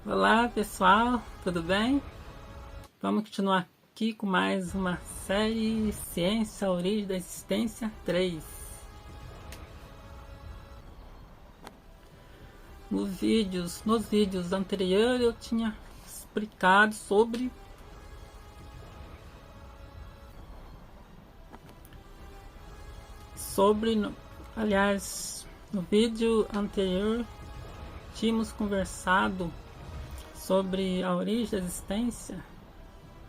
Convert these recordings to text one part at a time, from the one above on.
Olá pessoal, tudo bem? Vamos continuar aqui com mais uma série Ciência, a Origem da Existência 3. Nos vídeos anteriores eu tinha explicado aliás, no vídeo anterior tínhamos conversado sobre a origem da existência,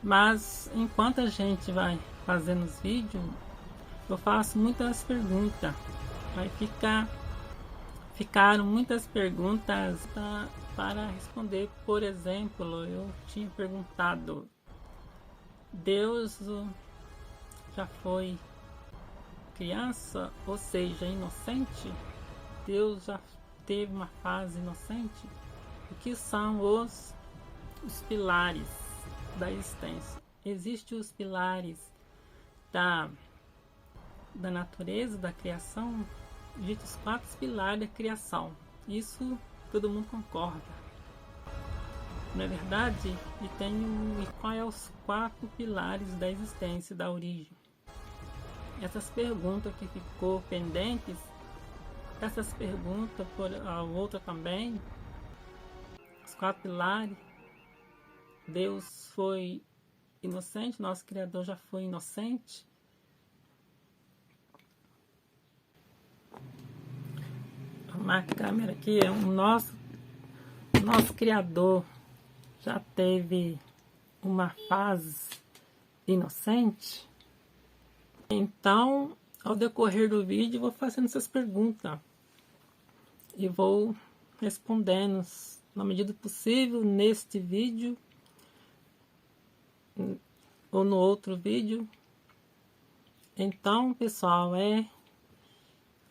mas enquanto a gente vai fazendo os vídeos, eu faço muitas perguntas. Ficaram muitas perguntas para responder. Por exemplo, eu tinha perguntado: Deus já foi criança, ou seja, inocente? Deus já teve uma fase inocente? O que são os pilares da existência? Existem os pilares da, da natureza, da criação, ditos 4 pilares da criação. Isso todo mundo concorda, não é verdade? E qual é os 4 pilares da existência, da origem? Essas perguntas que ficou pendentes, essas perguntas por a outra também, os 4 pilares. Deus foi inocente, nosso Criador já foi inocente. Uma câmera aqui, nosso Criador já teve uma fase inocente. Então, ao decorrer do vídeo, vou fazendo essas perguntas e vou respondendo na medida do possível neste vídeo ou no outro vídeo. Então, pessoal,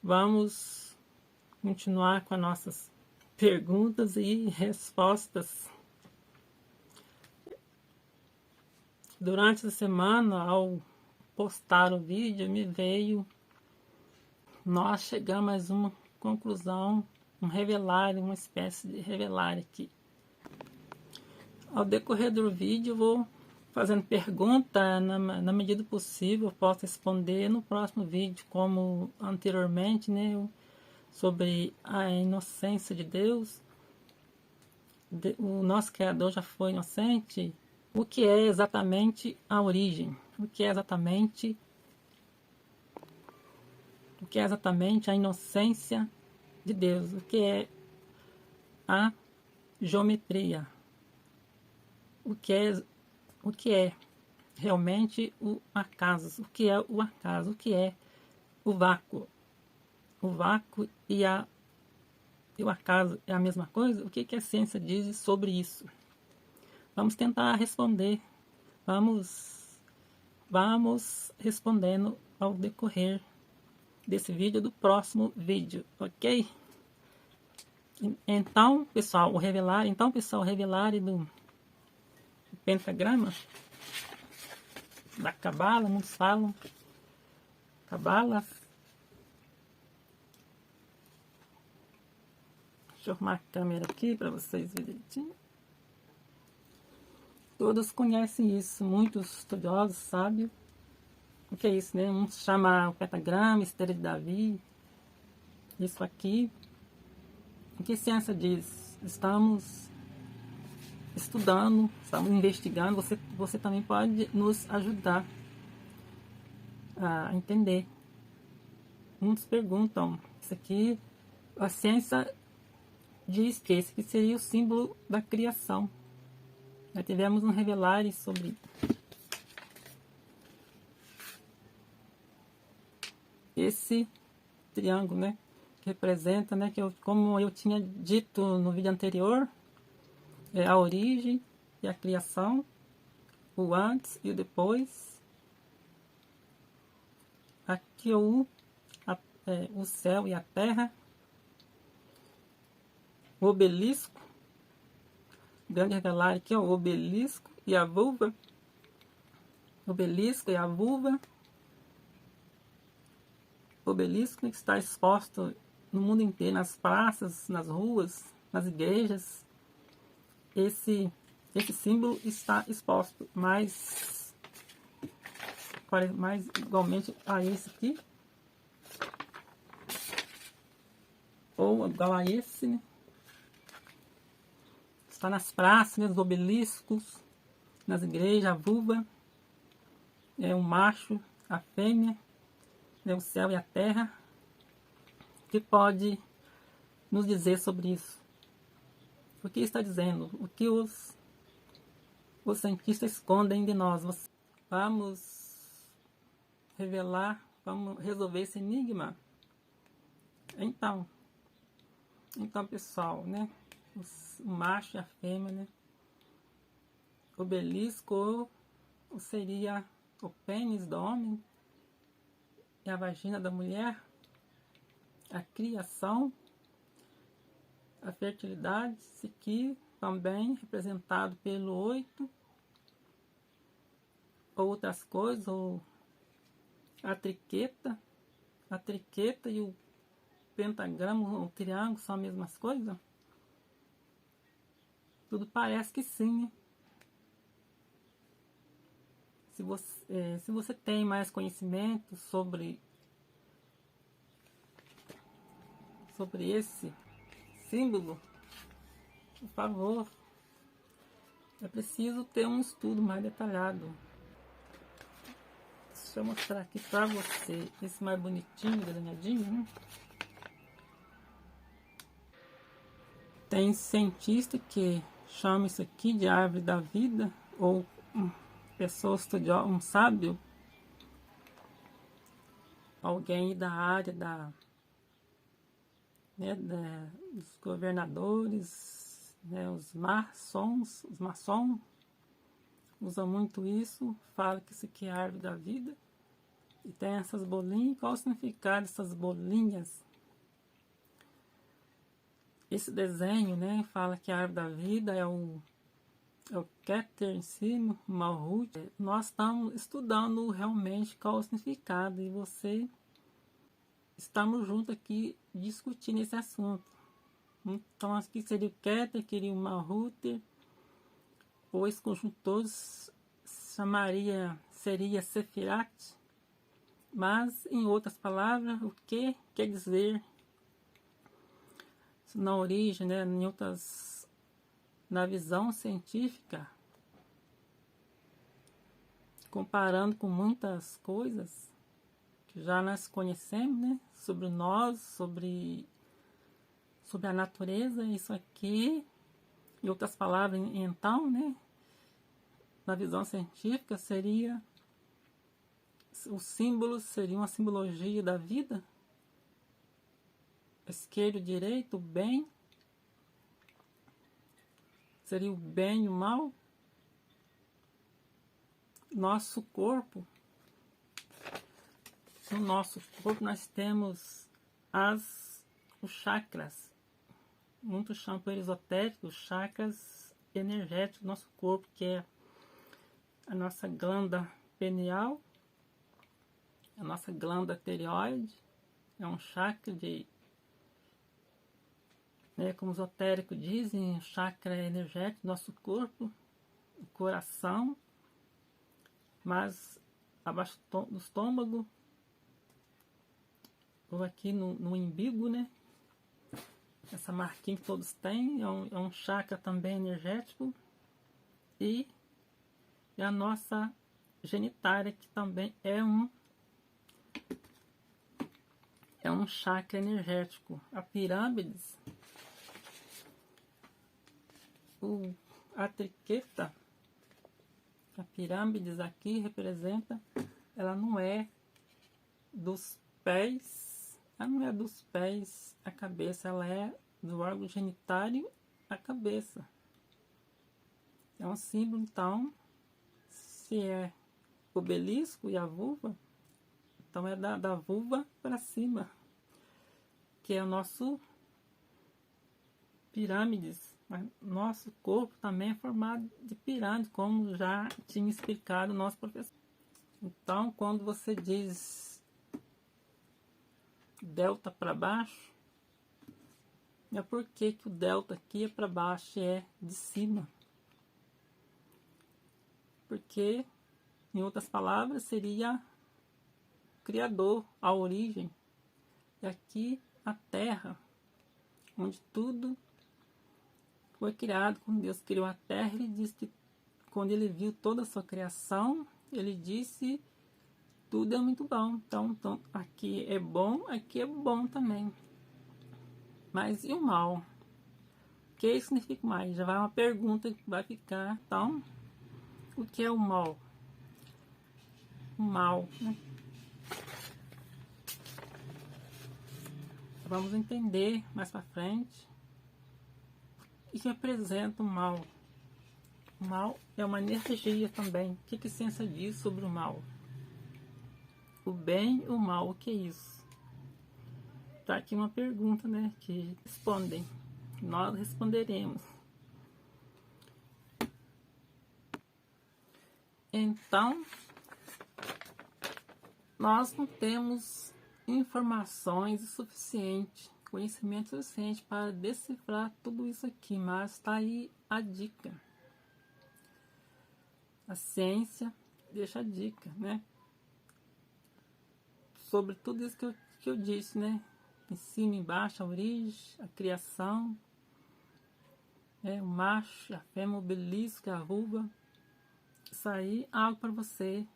vamos continuar com as nossas perguntas e respostas. Durante a semana, ao postar o vídeo, nós chegamos a uma conclusão, uma espécie de revelar aqui. Ao decorrer do vídeo, vou fazendo pergunta, na medida do possível, eu posso responder no próximo vídeo, como anteriormente, né, sobre a inocência de Deus. O nosso Criador já foi inocente. O que é exatamente a origem? O que é exatamente a inocência de Deus? O que é a geometria? O que é realmente o acaso? O que é o acaso? O que é o vácuo? O vácuo e o acaso é a mesma coisa? O que a ciência diz sobre isso? Vamos tentar responder. Vamos respondendo ao decorrer desse vídeo, do próximo vídeo, ok? Então, pessoal, o revelar do pentagrama da Cabala, muitos falam Cabala. Deixa eu arrumar a câmera aqui para vocês verem direitinho. Todos conhecem isso, muitos estudiosos sabem o que é isso, né? Um chama o pentagrama, estrela de Davi. Isso aqui, o que a ciência diz? Estamos estudando, estamos investigando. Você também pode nos ajudar a entender. Muitos perguntam, isso aqui, a ciência diz que esse aqui seria o símbolo da criação. Já tivemos um revelar sobre esse triângulo, né? Que representa, né? Como eu tinha dito no vídeo anterior, é a origem e a criação, o antes e o depois. Aqui o céu e a terra, o obelisco, o grande revelar aqui é o obelisco e a vulva. Obelisco e a vulva. O obelisco que está exposto no mundo inteiro, nas praças, nas ruas, nas igrejas. esse símbolo está exposto, mais igualmente a esse aqui, ou igual a esse, né? Está nas praças, nos obeliscos, nas igrejas, a vulva, o macho, a fêmea, o céu e a terra. O que pode nos dizer sobre isso? O que está dizendo? O que os cientistas escondem de nós? Vamos revelar, vamos resolver esse enigma? Então pessoal, né? O macho e a fêmea, né? O obelisco ou seria o pênis do homem e a vagina da mulher, a criação, a fertilidade, isso aqui também representado pelo 8, ou outras coisas, ou a triqueta e o pentagrama, o triângulo são as mesmas coisas? Tudo parece que sim, né? Se você tem mais conhecimento sobre esse símbolo, por favor, é preciso ter um estudo mais detalhado. Deixa eu mostrar aqui para você esse mais bonitinho, desenhadinho, né? Tem cientista que chama isso aqui de árvore da vida, ou pessoa estudiosa, um sábio, alguém da área dos governadores, né, os maçons usam muito isso, fala que isso aqui é a árvore da vida, e tem essas bolinhas. Qual o significado dessas bolinhas? Esse desenho, né, fala que a árvore da vida é o Keter em cima, o Malhut. Nós estamos estudando realmente qual o significado, e estamos juntos aqui discutindo esse assunto. Então aqui seria o Keter, seria o Malhut, ou esse conjunto todos seria Sefirat, mas em outras palavras, o que quer dizer na origem, né, na visão científica, comparando com muitas coisas que já nós conhecemos, né, sobre nós, sobre a natureza. Isso aqui, em outras palavras, então, né, na visão científica, os símbolos seriam uma simbologia da vida, esquerdo, direito, o bem, seria o bem e o mal. Nosso corpo, no nosso corpo nós temos os chakras, muito chamam esotérico, os chakras energéticos do nosso corpo, que é a nossa glândula pineal, a nossa glândula tireoide, é um chakra como os esotéricos dizem, o chakra energético do nosso corpo, o coração, mas abaixo do estômago, ou aqui no umbigo, né? Essa marquinha que todos têm, é um chakra também energético. E a nossa genitália, que também é um chakra energético. A pirâmides, a triqueta, a pirâmides aqui representa, ela não é dos pés, a cabeça, ela é do órgão genitário à cabeça. É um símbolo, então, se é o obelisco e a vulva, então é da vulva para cima, que é o nosso pirâmides. Mas nosso corpo também é formado de pirâmide, como já tinha explicado o nosso professor. Então, quando você diz delta para baixo, É por que o delta aqui é para baixo e é de cima. Porque, em outras palavras, seria o Criador, a origem. E aqui a Terra, onde tudo foi criado. Quando Deus criou a Terra, Ele disse que quando Ele viu toda a sua criação, Ele disse: tudo é muito bom. Então aqui é bom também. Mas e o mal? O que significa mais? Já vai uma pergunta que vai ficar. Então, o que é o mal? O mal, né? Vamos entender mais para frente o que representa o mal. O mal é uma energia também. O que ciência diz sobre o mal? O bem e o mal, o que é isso? Tá aqui uma pergunta, né? Que respondem. Nós responderemos. Então, nós não temos informações suficientes, conhecimento suficiente para decifrar tudo isso aqui, mas está aí a dica. A ciência deixa a dica, né? Sobre tudo isso que eu disse, né? Em cima, embaixo, a origem, a criação, o macho, a fêmea, o belisco, a ruga. Isso aí é algo para você.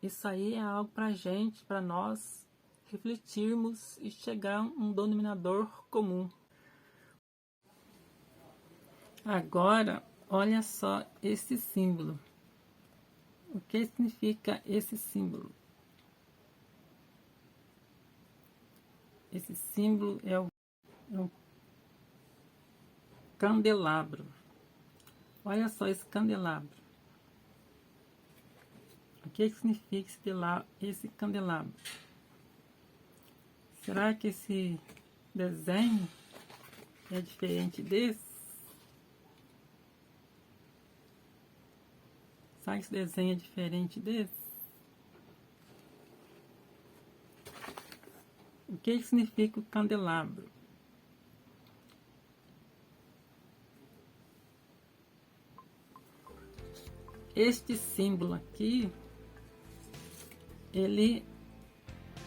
Isso aí é algo para a gente, para nós refletirmos e chegar a um denominador comum. Agora, olha só esse símbolo. O que significa esse símbolo? Esse símbolo é um candelabro. Olha só esse candelabro. O que significa esse candelabro? Será que esse desenho é diferente desse? Será que esse desenho é diferente desse? O que significa o candelabro? Este símbolo aqui, ele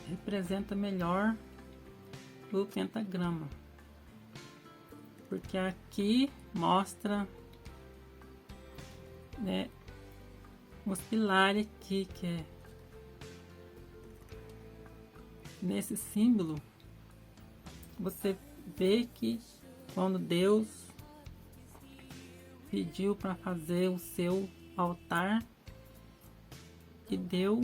representa melhor o pentagrama, porque aqui mostra, né, os pilares aqui, que é nesse símbolo. Você vê que quando Deus pediu para fazer o seu altar e deu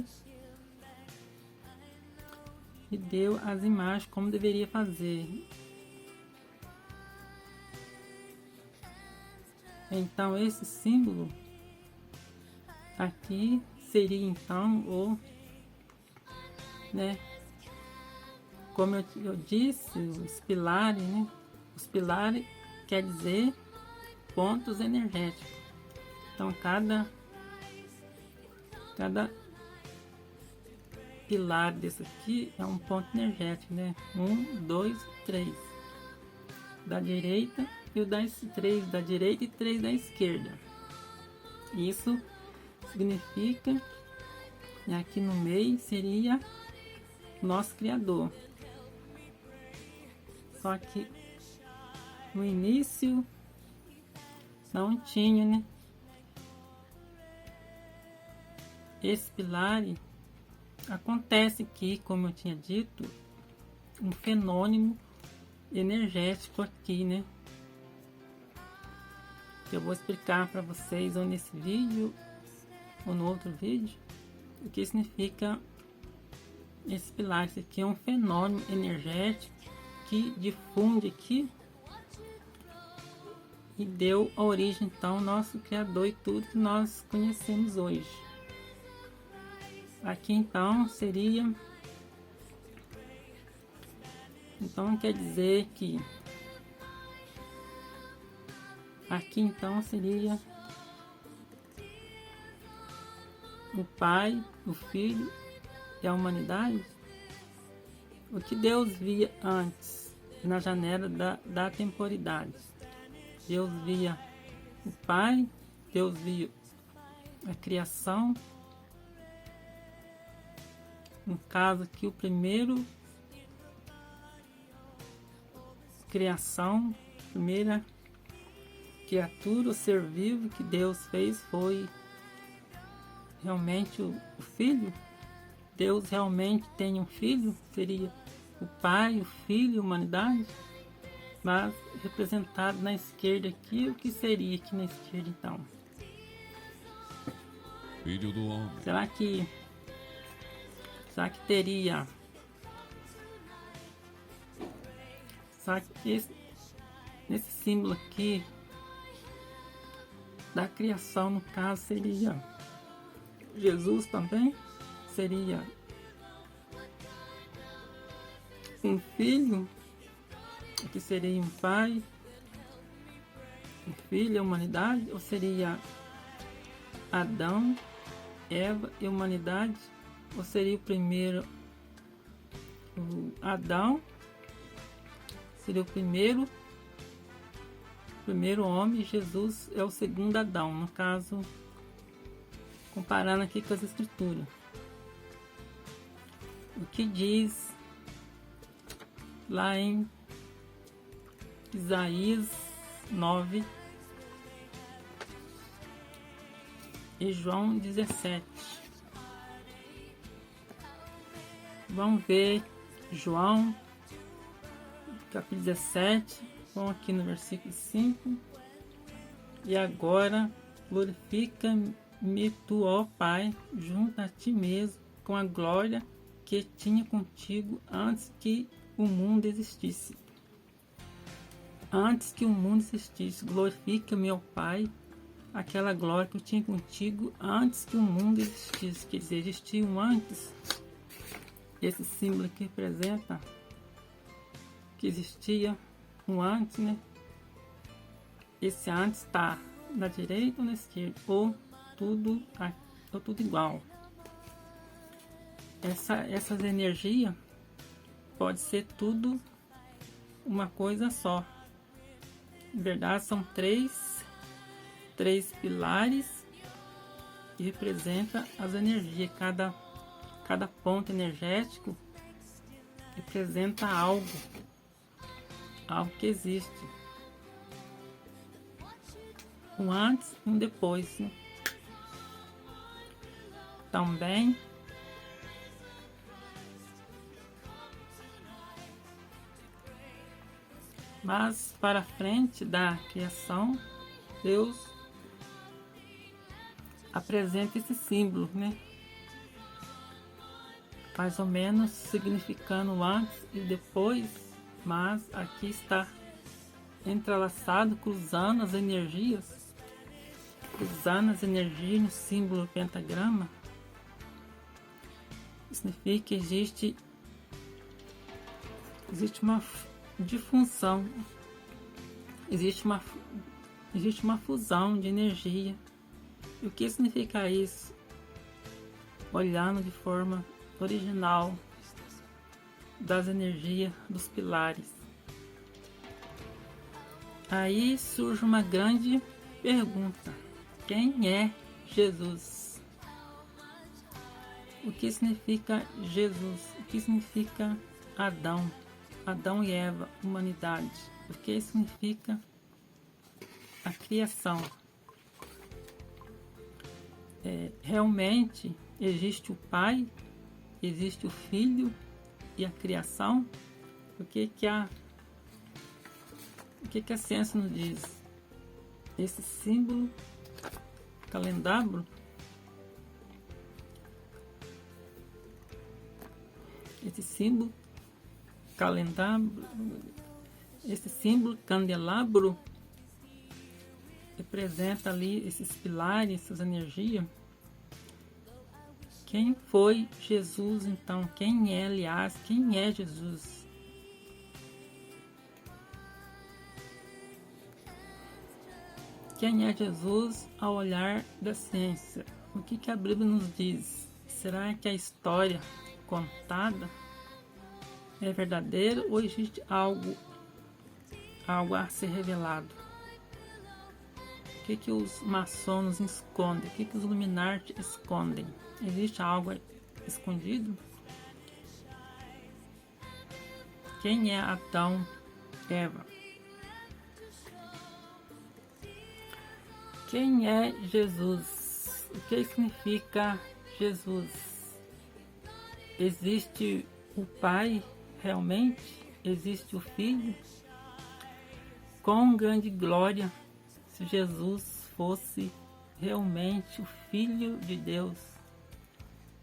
as imagens como deveria fazer. Então esse símbolo aqui seria então o, né, como eu disse, os pilares, né? Os pilares quer dizer pontos energéticos. Então cada pilar desse aqui é um ponto energético, né? 1, 2, 3 da direita e o das 3 da direita e 3 da esquerda. Isso significa, e aqui no meio seria nosso Criador. Só que no início não tinha, né? Esse pilar acontece aqui, como eu tinha dito, um fenômeno energético aqui, né? Que eu vou explicar para vocês ou nesse vídeo ou no outro vídeo o que significa esse pilar. Isso aqui é um fenômeno energético que difunde aqui e deu a origem então ao nosso Criador e tudo que nós conhecemos hoje. Aqui então seria, então quer dizer que aqui então seria o Pai, o Filho e a humanidade. O que Deus via antes, na janela da temporalidade. Deus via o Pai, Deus via a criação. No caso aqui, o primeiro criação, a primeira criatura, o ser vivo que Deus fez foi realmente o Filho. Deus realmente tem um Filho, seria o Pai, o Filho e a humanidade, mas representado na esquerda aqui, o que seria aqui na esquerda então? Filho do homem. Será que teria? Será que nesse símbolo aqui da criação, no caso, seria Jesus também? Seria um filho? Que seria um pai? Um filho, a humanidade? Ou seria Adão, Eva e humanidade? Ou seria o primeiro Adão? Seria o primeiro homem, Jesus é o segundo Adão, no caso, comparando aqui com as escrituras. O que diz lá em Isaías 9 e João 17. Vamos ver João capítulo 17, vamos aqui no versículo 5. E agora glorifica-me tu, ó Pai, junto a ti mesmo, com a glória que tinha contigo antes que o mundo existisse. Antes que o mundo existisse, glorifica-me, ó Pai, aquela glória que eu tinha contigo antes que o mundo existisse. Quer dizer, existia um antes. Esse símbolo aqui representa que existia um antes, né? Esse antes está na direita ou na esquerda, ou tudo igual. Essas energias pode ser tudo uma coisa só. Na verdade, são três pilares que representam as energias. Cada ponto energético representa algo que existe. Um antes e um depois, né? Também mas para frente da criação, Deus apresenta esse símbolo, né? Mais ou menos significando o antes e depois, mas aqui está entrelaçado, cruzando as energias no símbolo pentagrama. Significa que existe uma disfunção, existe uma fusão de energia. E o que significa isso? Olhando de forma original das energias dos pilares. Aí surge uma grande pergunta: quem é Jesus? O que significa Jesus? O que significa Adão? Adão e Eva, humanidade. O que significa a criação? Realmente existe o Pai, existe o Filho e a criação? O que a ciência nos diz? Esse símbolo calendário, esse símbolo candelabro representa ali esses pilares, essas energias. Quem foi Jesus então? Quem é Jesus? Quem é Jesus ao olhar da ciência? O que a Bíblia nos diz? Será que a história contada é verdadeira ou existe algo algo a ser revelado. O que os maçons escondem? O que os Illuminati escondem? Existe algo escondido? Quem é Adão e Eva? Quem é Jesus? O que significa Jesus? Existe o Pai realmente? Existe o Filho? Com grande glória, se Jesus fosse realmente o Filho de Deus,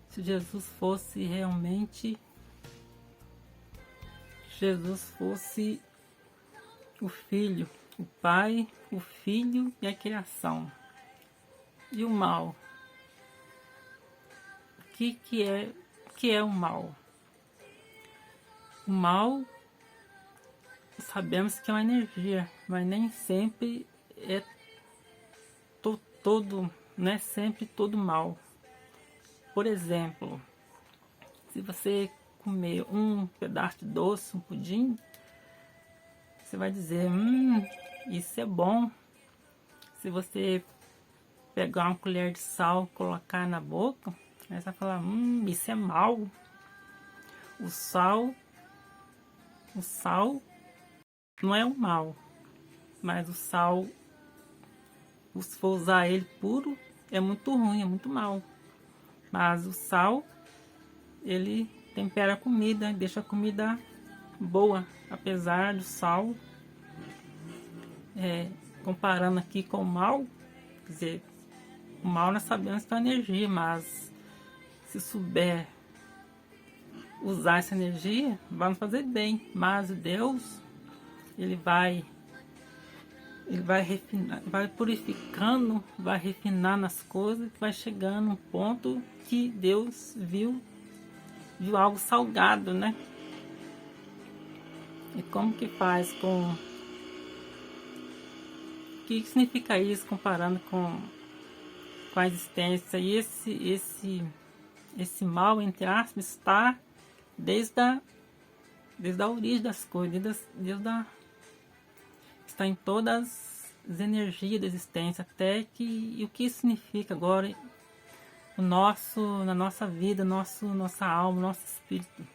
se Jesus fosse realmente o Filho, o Pai, o Filho e a criação. E o mal? O que é o mal? O mal, sabemos que é uma energia, mas nem sempre é todo, não é sempre todo mal. Por exemplo, se você comer um pedaço de doce, um pudim, você vai dizer, isso é bom. Se você pegar uma colher de sal e colocar na boca, aí você vai falar, isso é mal. O sal não é o mal, mas o sal, se for usar ele puro, é muito ruim, é muito mal. Mas o sal, ele tempera a comida, deixa a comida boa, apesar do sal, comparando aqui com o mal, quer dizer, o mal nós sabemos que é energia, mas se souber usar essa energia, vai nos fazer bem. Mas Deus, ele vai refinar, vai purificando, vai refinando as coisas, vai chegando um ponto que Deus viu algo salgado, né? E como que faz com... O que significa isso comparando com a existência? E esse mal, entre aspas, está desde a origem das coisas, está em todas as energias da existência, até que... E o que isso significa agora na nossa vida, nossa alma, nosso espírito,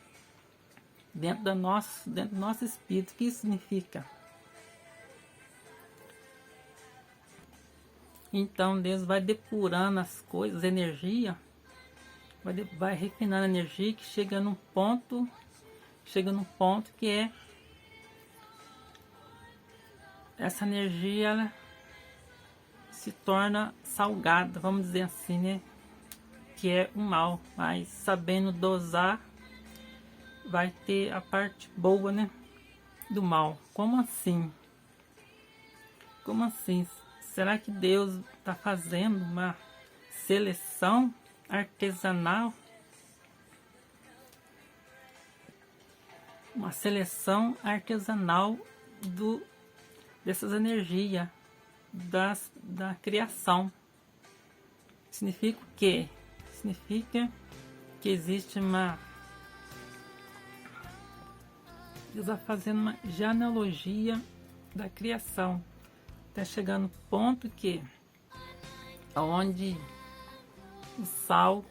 dentro do nosso espírito, o que isso significa? Então Deus vai depurando as coisas, energia, vai refinando a energia, que chega num ponto que essa energia, ela se torna salgada, vamos dizer assim, né? Que é o mal, mas sabendo dosar, vai ter a parte boa, né? Do mal. Como assim? Como assim? Será que Deus está fazendo uma seleção artesanal? Uma seleção artesanal dessas energias da criação. Significa o quê? Significa que existe Deus está fazendo uma genealogia da criação. Está chegando no ponto que onde o sal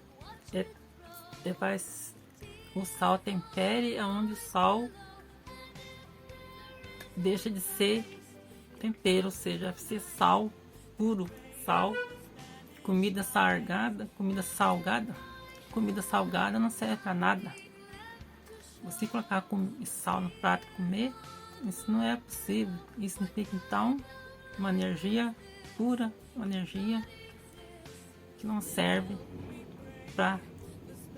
o sal tempere, onde o sal deixa de ser tempero, ou seja, ser sal puro, sal, comida salgada não serve para nada. Você colocar sal no prato e comer, isso não é possível. Isso significa então uma energia pura, uma energia que não serve para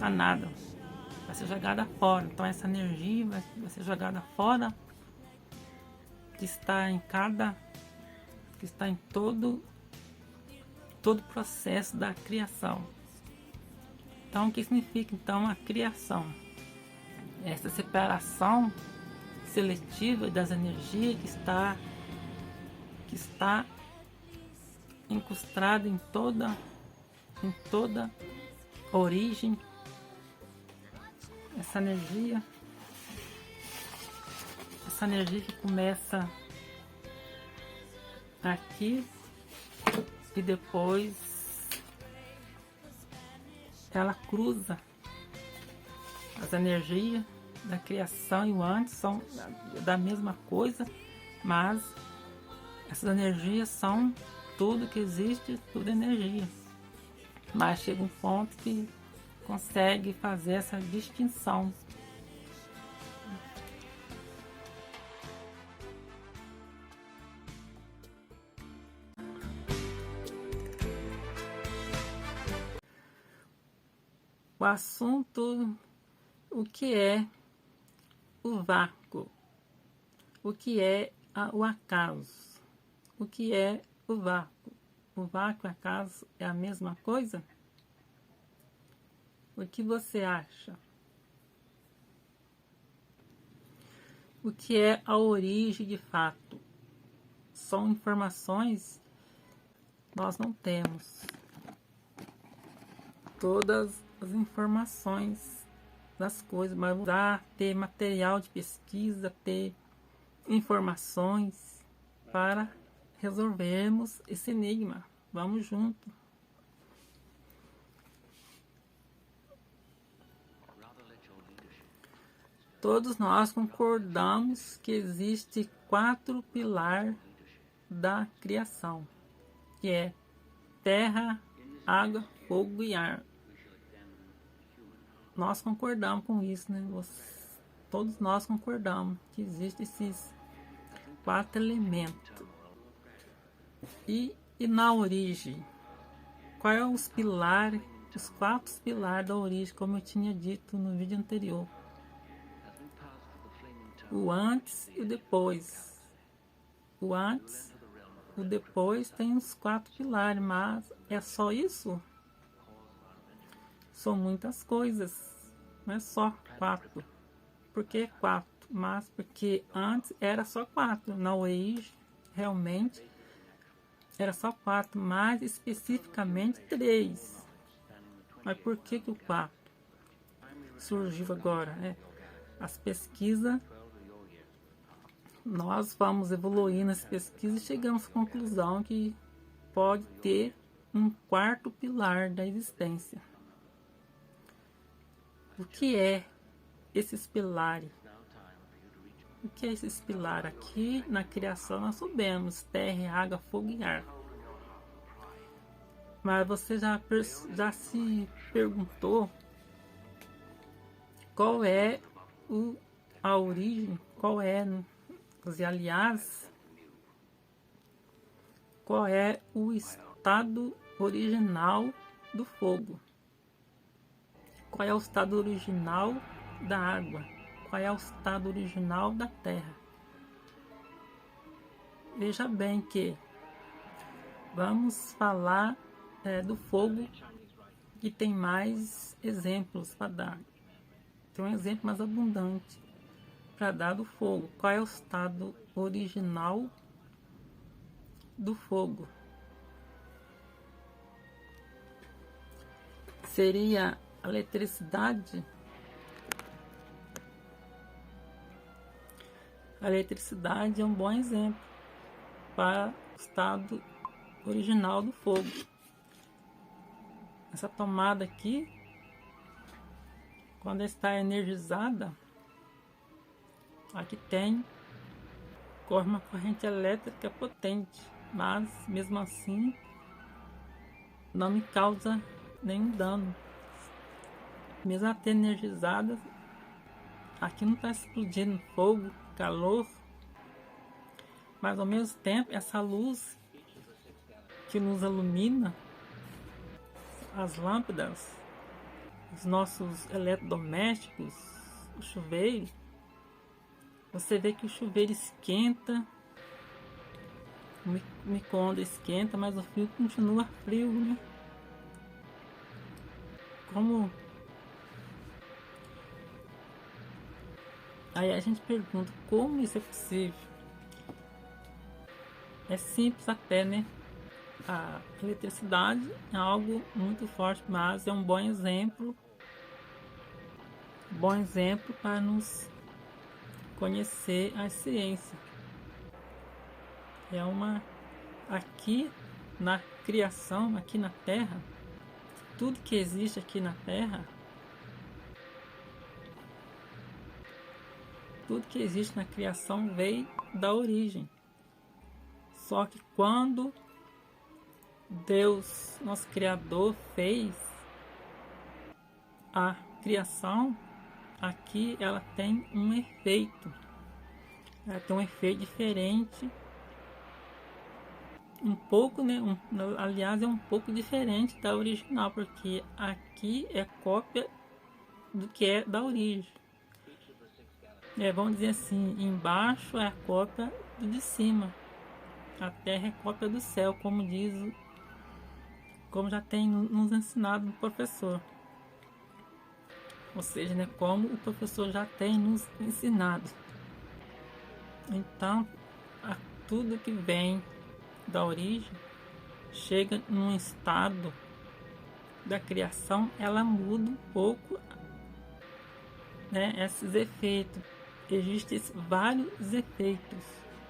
nada, vai ser jogada fora. Então essa energia vai ser jogada fora, que está em todo o processo da criação. Então o que significa então a criação? Essa separação seletiva das energias que está incrustada em toda origem. Essa energia que começa aqui e depois ela cruza as energias da criação e o antes são da mesma coisa, mas essas energias são tudo que existe, tudo é energia. Mas chega um ponto que consegue fazer essa distinção. O assunto, o que é o vácuo, o que é o acaso, o que é o vácuo. O vácuo e o acaso é a mesma coisa? O que você acha? O que é a origem de fato? São informações que nós não temos. Todas as informações das coisas, mas usar, ter material de pesquisa, ter informações para resolvermos esse enigma. Vamos junto. Todos nós concordamos que existe 4 pilares da criação, que é terra, água, fogo e ar. Nós concordamos com isso, né? Todos nós concordamos que existem esses 4 elementos. E na origem, quais são os pilares, os 4 pilares da origem, como eu tinha dito no vídeo anterior? O antes e o depois. O antes, o depois tem os 4 pilares, mas é só isso? São muitas coisas, não é só 4. Por que 4? Mas porque antes era só 4. Na origem, realmente, era só 4, mais especificamente 3. Mas por que o 4 surgiu agora? As pesquisas, nós vamos evoluir nas pesquisas e chegamos à conclusão que pode ter um 4º pilar da existência. O que é esses pilares? O que é esses pilares? Aqui na criação nós sabemos terra, água, fogo e ar. Mas você já se perguntou qual é a origem, aliás, qual é o estado original do fogo? Qual é o estado original da água? Qual é o estado original da terra? Veja bem que vamos falar do fogo, que tem mais exemplos para dar. Tem um exemplo mais abundante para dar do fogo. Qual é o estado original do fogo? Seria a eletricidade? A eletricidade é um bom exemplo para o estado original do fogo. Essa tomada aqui, quando está energizada, aqui corre uma corrente elétrica potente, mas mesmo assim não me causa nenhum dano. Mesmo até energizada, aqui não está explodindo fogo, calor, mas ao mesmo tempo essa luz que nos ilumina, as lâmpadas, os nossos eletrodomésticos, o chuveiro, você vê que o chuveiro esquenta, o micro-ondas esquenta, mas o fio continua frio, né? Aí a gente pergunta, como isso é possível? É simples até, né? A eletricidade é algo muito forte, mas é um bom exemplo para nos conhecer a ciência. É uma aqui na criação, aqui na Terra, tudo que existe aqui na Terra, tudo que existe na criação veio da origem. Só que quando Deus, nosso Criador, fez a criação, aqui ela tem um efeito. Ela tem um efeito diferente. Um pouco, né? Aliás, é um pouco diferente da original, porque aqui é cópia do que é da origem. Vamos dizer assim, embaixo é a cópia do de cima. A terra é cópia do céu, como já tem nos ensinado o professor. Ou seja, né, como o professor já tem nos ensinado. Então, tudo que vem da origem chega num estado da criação, ela muda um pouco, né, esses efeitos. Existem vários efeitos.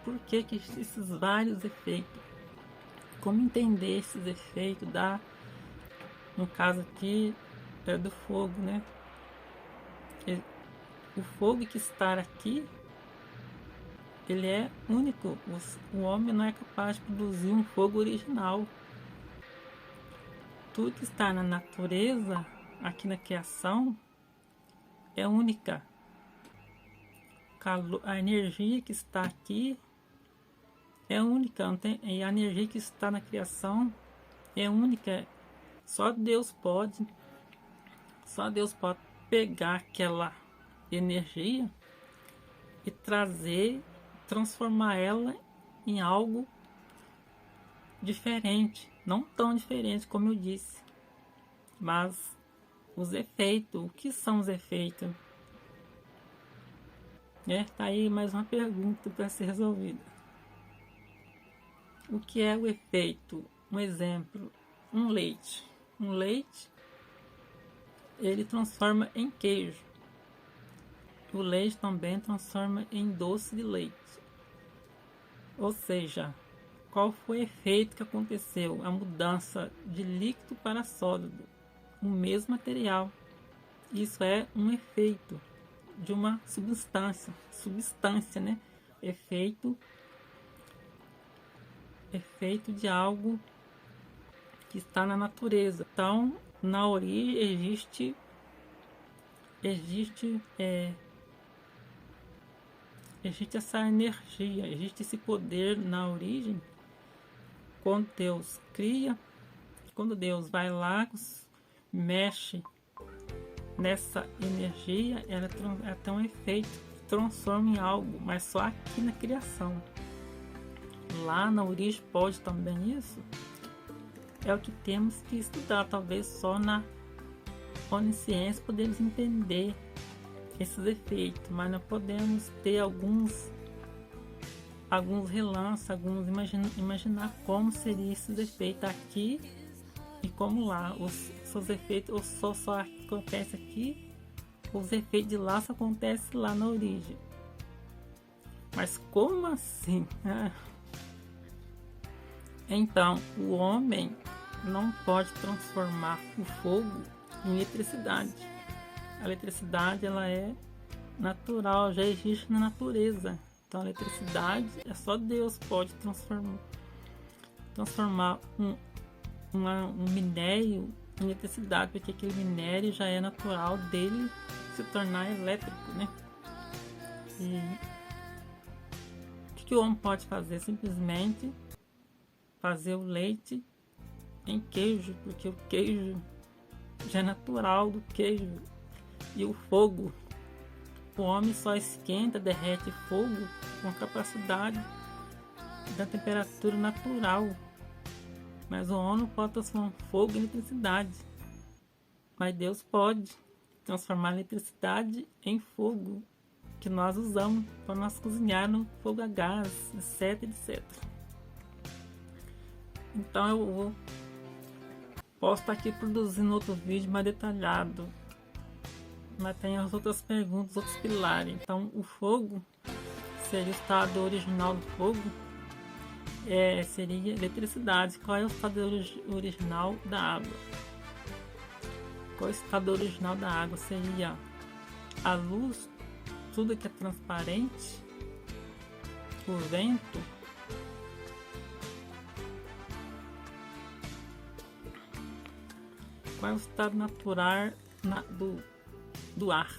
Por que existem esses vários efeitos? Como entender esses efeitos no caso aqui é do fogo, né? O fogo que está aqui, ele é único. O homem não é capaz de produzir um fogo original. Tudo que está na natureza, aqui na criação, é única. A energia que está aqui é única. E a energia que está na criação é única. Só Deus pode pegar aquela energia e transformar ela em algo diferente, não tão diferente como eu disse, mas os efeitos, o que são os efeitos? Tá aí mais uma pergunta para ser resolvida. O que é o efeito? Um exemplo, um leite. Um leite, ele transforma em queijo. O leite também transforma em doce de leite. Ou seja, qual foi o efeito que aconteceu? A mudança de líquido para sólido. O mesmo material. Isso é um efeito de uma substância. Substância, né? Efeito de algo que está na natureza. Então, na origem existe essa energia, existe esse poder na origem. Quando Deus cria, quando Deus vai lá, mexe nessa energia, ela tem um efeito, transforma em algo, mas só aqui na criação. Lá na origem pode também isso? É o que temos que estudar, talvez só na onisciência podemos entender esses efeitos, mas nós podemos ter alguns relances, imaginar como seria esses efeitos aqui e como lá. Os seus efeitos só acontece aqui, os efeitos de lá só acontecem lá na origem. Mas como assim? Então, o homem não pode transformar o fogo em eletricidade. A eletricidade, ela é natural, já existe na natureza. Então a eletricidade é só Deus pode transformar um minério em eletricidade, porque aquele minério já é natural dele se tornar elétrico, né? E o que o homem pode fazer? Simplesmente fazer o leite em queijo, porque o queijo já é natural do queijo. E o fogo, o homem só esquenta, derrete fogo com a capacidade da temperatura natural. Mas o homem não pode transformar fogo em eletricidade. Mas Deus pode transformar a eletricidade em fogo, que nós usamos para nós cozinhar no fogo a gás, etc, etc. Então posso estar aqui produzindo outro vídeo mais detalhado, mas tem as outras perguntas, outros pilares. Então o fogo seria o estado original do fogo, seria eletricidade. Qual é o estado original da água? Qual é o estado original da água? Seria a luz, tudo que é transparente, o vento, qual é o estado natural do ar?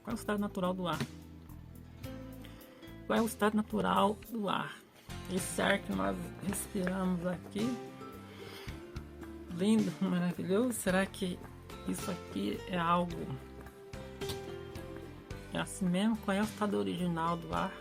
Qual é o estado natural do ar? Qual é o estado natural do ar? Esse ar que nós respiramos aqui, lindo, maravilhoso, será que isso aqui é algo, é assim mesmo? Qual é o estado original do ar?